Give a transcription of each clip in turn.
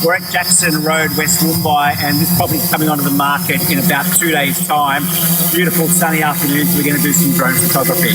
We're at Jackson Road, West Mumbai, and this property's coming onto the market in about 2 days' time. Beautiful sunny afternoons. We're going to do some drone photography.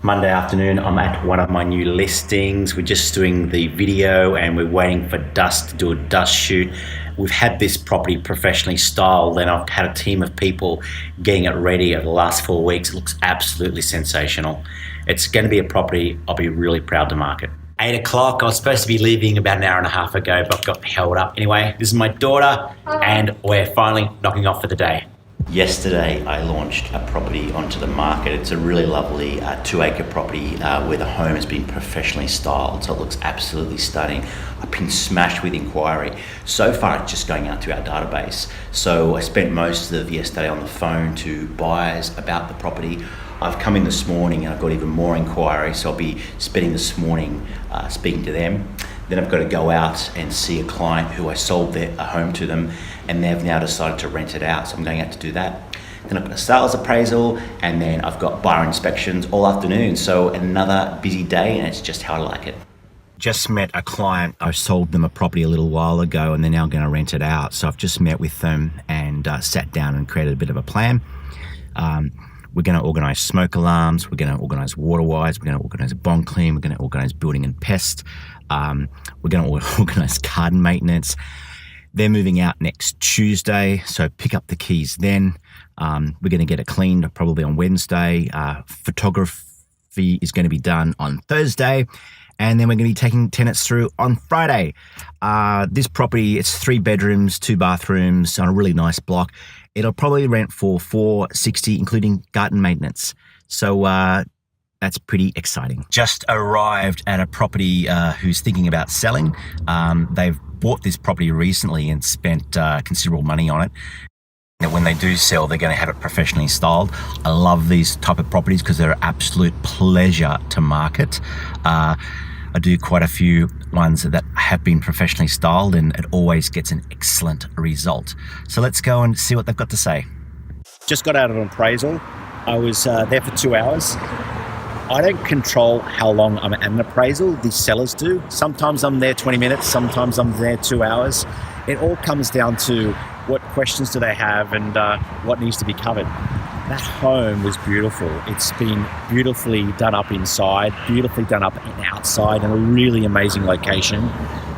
Monday afternoon, I'm at one of my new listings. We're just doing the video and we're waiting for dust to do a dust shoot. We've had this property professionally styled and I've had a team of people getting it ready over the last 4 weeks. It looks absolutely sensational. It's going to be a property I'll be really proud to market. 8 o'clock, I was supposed to be leaving about an hour and a half ago, but got held up. Anyway, this is my daughter and we're finally knocking off for the day. Yesterday, I launched a property onto the market. It's a really lovely 2-acre property where the home has been professionally styled, so it looks absolutely stunning. I've been smashed with inquiry. So far, it's just going out to our database. So I spent most of yesterday on the phone to buyers about the property. I've come in this morning and I've got even more inquiry, so I'll be spending this morning speaking to them. Then I've got to go out and see a client who I sold a home to them, and they've now decided to rent it out, so I'm going out to do that. Then I've got a sales appraisal, and then I've got buyer inspections all afternoon, so another busy day, and it's just how I like it. Just met a client. I sold them a property a little while ago, and they're now going to rent it out, so I've just met with them and sat down and created a bit of a plan. We're going to organise smoke alarms, we're going to organise water wires, we're going to organise a bond clean, we're going to organise building and pest, we're going to organise garden maintenance. They're moving out next Tuesday, so pick up the keys then. We're going to get it cleaned probably on Wednesday. Photography is going to be done on Thursday, and then we're going to be taking tenants through on Friday. This property, it's 3 bedrooms, 2 bathrooms on a really nice block. It'll probably rent for $460, including garden maintenance. So that's pretty exciting. Just arrived at a property who's thinking about selling. They've bought this property recently and spent considerable money on it. And when they do sell, they're going to have it professionally styled. I love these type of properties because they're an absolute pleasure to market. I do quite a few ones that have been professionally styled, and it always gets an excellent result. So let's go and see what they've got to say. Just got out of an appraisal. I was there for 2 hours. I don't control how long I'm at an appraisal. These sellers do. Sometimes I'm there 20 minutes, sometimes I'm there 2 hours. It all comes down to what questions do they have and what needs to be covered. That home was beautiful. It's been beautifully done up inside, beautifully done up and outside, in a really amazing location.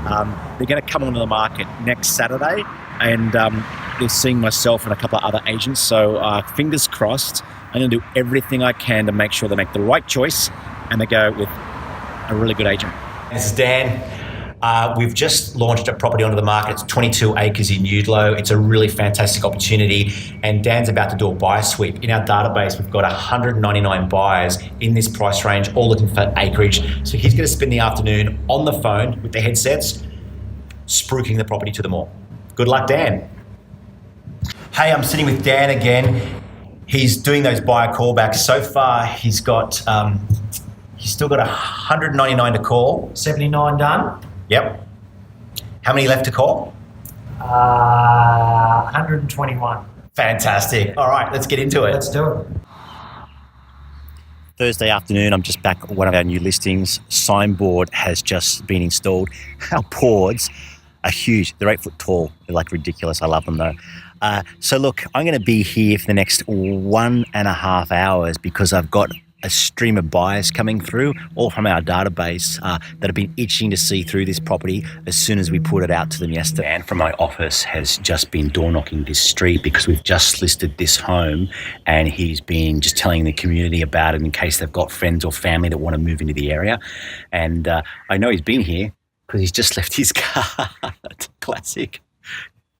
They're going to come onto the market next Saturday, and they're seeing myself and a couple of other agents. So fingers crossed. I'm going to do everything I can to make sure they make the right choice and they go with a really good agent. This is Dan. We've just launched a property onto the market. It's 22 acres in Udlow. It's a really fantastic opportunity, and Dan's about to do a buyer sweep. In our database, we've got 199 buyers in this price range, all looking for acreage. So he's going to spend the afternoon on the phone with the headsets, spruiking the property to them all. Good luck, Dan. Hey, I'm sitting with Dan again. He's doing those buyer callbacks. So far, he's still got 199 to call. 79 done. Yep. How many left to call? 121. Fantastic. All right, let's get into it. Let's do it. Thursday afternoon, I'm just back at one of our new listings. Signboard has just been installed. Our boards are huge. They're 8 foot tall. They're like ridiculous. I love them though. So look, I'm going to be here for the next 1.5 hours because I've got a stream of buyers coming through, all from our database that have been itching to see through this property as soon as we put it out to them yesterday. And from my office has just been door knocking this street because we've just listed this home, and he's been just telling the community about it in case they've got friends or family that want to move into the area. And I know he's been here because he's just left his car. That's classic.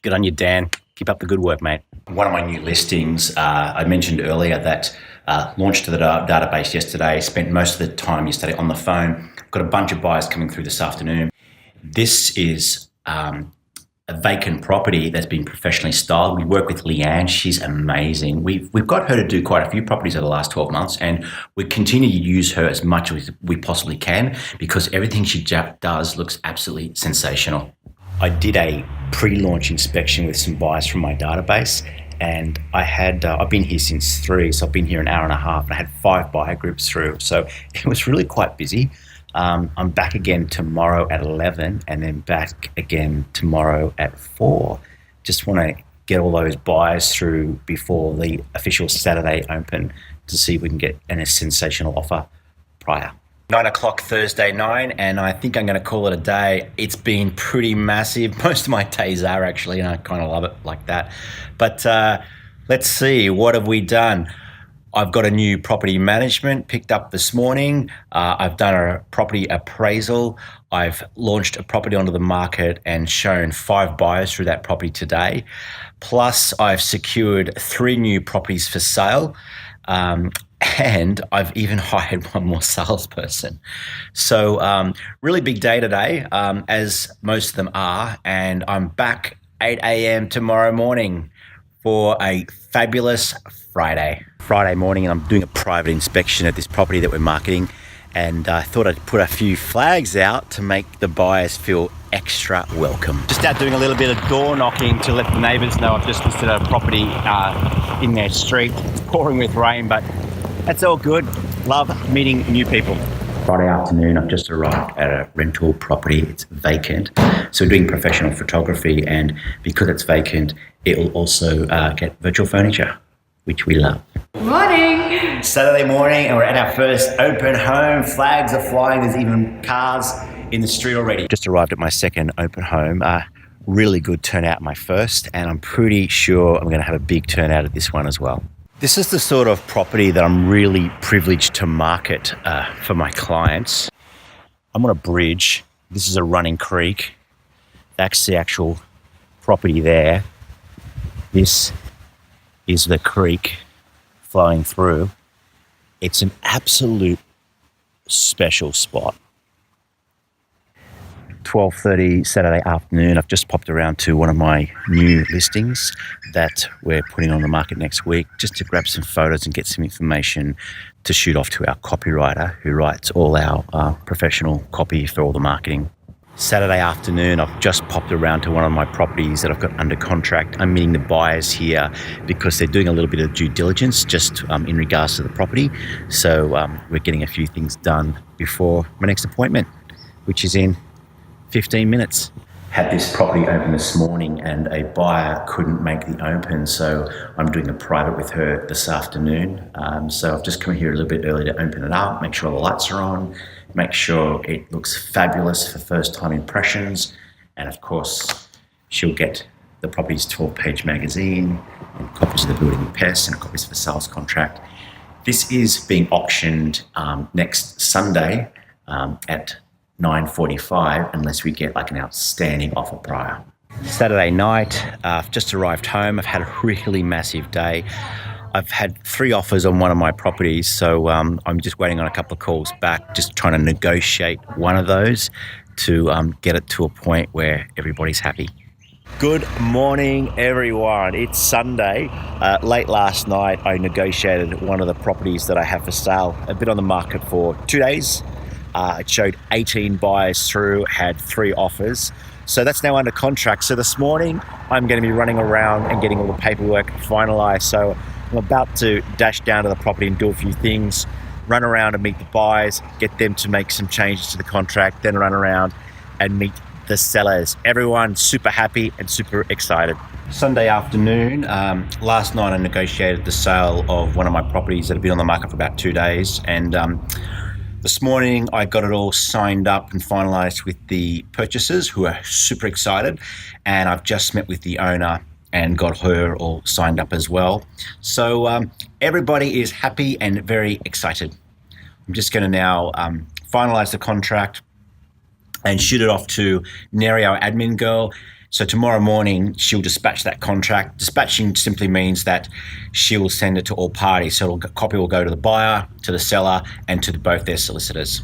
Good on you, Dan. Keep up the good work, mate. One of my new listings, I mentioned earlier that launched to the database yesterday, spent most of the time yesterday on the phone. Got a bunch of buyers coming through this afternoon. This is a vacant property that's been professionally styled. We work with Leanne. She's amazing. We've got her to do quite a few properties over the last 12 months, and we continue to use her as much as we possibly can because everything she does looks absolutely sensational. I did a pre-launch inspection with some buyers from my database, and I've been here since 3, so I've been here an hour and a half, and I had 5 buyer groups through, so it was really quite busy. I'm back again tomorrow at 11 and then back again tomorrow at 4. Just want to get all those buyers through before the official Saturday open to see if we can get a sensational offer prior. 9 o'clock Thursday 9, and I think I'm going to call it a day. It's been pretty massive. Most of my days are actually, and I kind of love it like that. But let's see, what have we done? I've got a new property management picked up this morning. I've done a property appraisal. I've launched a property onto the market and shown 5 buyers through that property today. Plus, I've secured 3 new properties for sale. And I've even hired 1 more salesperson. So really big day today, as most of them are. And I'm back 8 a.m. tomorrow morning for a fabulous Friday morning, and I'm doing a private inspection at this property that we're marketing, and I thought I'd put a few flags out to make the buyers feel extra welcome. Just out doing a little bit of door knocking to let the neighbours know I've just listed a property in their street. It's pouring with rain, but that's all good. Love meeting new people. Friday afternoon, I've just arrived at a rental property. It's vacant. So we're doing professional photography, and because it's vacant, it will also get virtual furniture, which we love. Morning! Saturday morning, and we're at our first open home. Flags are flying. There's even cars in the street already. Just arrived at my second open home. Really good turnout at my first, and I'm pretty sure I'm going to have a big turnout at this one as well. This is the sort of property that I'm really privileged to market for my clients. I'm on a bridge. This is a running creek. That's the actual property there. This is the creek flowing through. It's an absolute special spot. 12:30 Saturday afternoon, I've just popped around to one of my new listings that we're putting on the market next week, just to grab some photos and get some information to shoot off to our copywriter who writes all our professional copy for all the marketing. Saturday afternoon, I've just popped around to one of my properties that I've got under contract. I'm meeting the buyers here because they're doing a little bit of due diligence just in regards to the property. So we're getting a few things done before my next appointment, which is in 15 minutes. Had this property open this morning and a buyer couldn't make the open, so I'm doing a private with her this afternoon. So I've just come here a little bit early to open it up, make sure all the lights are on, make sure it looks fabulous for first time impressions, and of course she'll get the property's 12-page magazine and copies of the building pass and copies of the sales contract. This is being auctioned next Sunday at 9:45 unless we get like an outstanding offer prior. Saturday night, I've just arrived home. I've had a really massive day. I've had 3 offers on one of my properties, so I'm just waiting on a couple of calls back, just trying to negotiate one of those to get it to a point where everybody's happy. Good morning, everyone. It's Sunday. Late last night, I negotiated one of the properties that I have for sale. I've been on the market for 2 days. It showed 18 buyers through, had 3 offers. So that's now under contract. So this morning, I'm going to be running around and getting all the paperwork finalized. So I'm about to dash down to the property and do a few things, run around and meet the buyers, get them to make some changes to the contract, then run around and meet the sellers. Everyone super happy and super excited. Sunday afternoon, last night I negotiated the sale of one of my properties that had been on the market for about 2 days, and this morning, I got it all signed up and finalised with the purchasers who are super excited, and I've just met with the owner and got her all signed up as well. So everybody is happy and very excited. I'm just going to now finalise the contract and shoot it off to Neri, our admin girl. So tomorrow morning, she'll dispatch that contract. Dispatching simply means that she will send it to all parties. So a copy will go to the buyer, to the seller, and to both their solicitors.